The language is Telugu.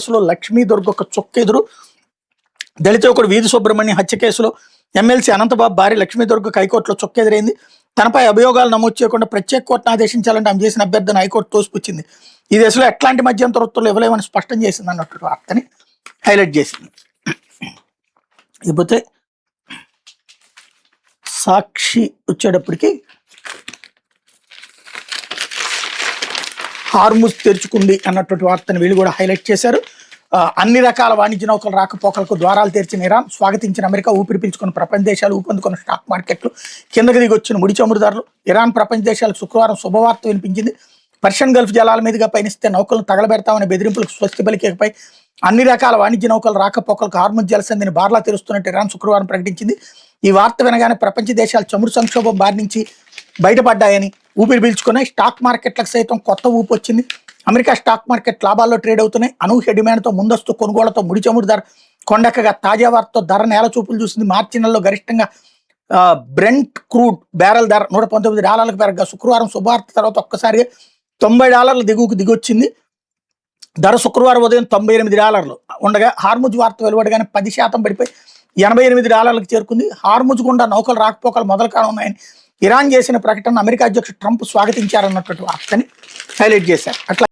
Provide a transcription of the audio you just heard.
కేసులో లక్ష్మీ దుర్గ ఒక చొక్కెదురు. దళిత ఒకడు వీధి సుబ్రహ్మణ్యం హత్య కేసులో ఎమ్మెల్సీ అనంతబాబు భార్య లక్ష్మీ దుర్గకు హైకోర్టులో చొక్కెదురైంది. తనపై అభియోగాలు నమోదు చేయకుండా ప్రత్యేక కోర్టును ఆదేశించాలంటే ఆమె చేసిన అభ్యర్థన హైకోర్టు తోసిపుచ్చింది. ఈ దశలో ఎట్లాంటి మధ్యంతర ఉత్తర్వులు ఇవ్వలేమని స్పష్టం చేసింది అన్నట్టు వార్తని హైలైట్ చేసింది. ఇకపోతే సాక్షి వచ్చేటప్పటికి హార్ముజ్ తెరుచుకుంది అన్నటువంటి వార్తను వీళ్ళు కూడా హైలైట్ చేశారు. అన్ని రకాల వాణిజ్య నౌకల రాకపోకలకు ద్వారాలు తెరిచిన ఇరాన్ స్వాగతించిన అమెరికా ఊపిరి పీల్చుకున్న ప్రపంచ దేశాలు ఊపందుకున్న స్టాక్ మార్కెట్లు కిందకి దిగి వచ్చిన ముడి చమురుదారులు. ఇరాన్ ప్రపంచ దేశాలకు శుక్రవారం శుభవార్త వినిపించింది. పర్షియన్ గల్ఫ్ జలాల మీదుగా పయనిస్తే నౌకలను తగలబెడతామనే బెదిరింపులకు స్వస్తి పలికేపై అన్ని రకాల వాణిజ్య నౌకల రాకపోకలకు హార్ముజ్ జలసంధిని బార్లా తెరుస్తున్నట్టు ఇరాన్ శుక్రవారం ప్రకటించింది. ఈ వార్త వినగానే ప్రపంచ దేశాలు చమురు సంక్షోభం బారి నుంచి బయటపడ్డాయని ఊపిరి పీల్చుకున్నాయి. స్టాక్ మార్కెట్లకు సైతం కొత్త ఊపు వచ్చింది. అమెరికా స్టాక్ మార్కెట్ లాభాల్లో ట్రేడ్ అవుతున్నాయి. అనూహ్య డిమాండ్తో ముందస్తు కొనుగోళ్లతో ముడి చమురు ధర కొండెక్కగా తాజా వార్తతో ధర నేల చూపులు చూసింది. మార్చి నెలలో గరిష్టంగా బ్రెంట్ క్రూడ్ బ్యారెల్ ధర $119 పెరగగా శుక్రవారం శుభవార్త తర్వాత ఒక్కసారిగా $90 దిగొచ్చింది. ధర శుక్రవారం ఉదయం $98 ఉండగా హార్ముజ్ వార్త వెలువడగానే 10% పడిపోయి $88 చేరుకుంది. హార్ముజ్ గుండా నౌకలు రాకపోకలు మొదలు కానున్నాయని ఇరాన్ చేసిన ప్రకటన అమెరికా అధ్యక్షుడు ట్రంప్ స్వాగతించారన్నటువంటి వార్తని హైలైట్ చేశారు. అట్లా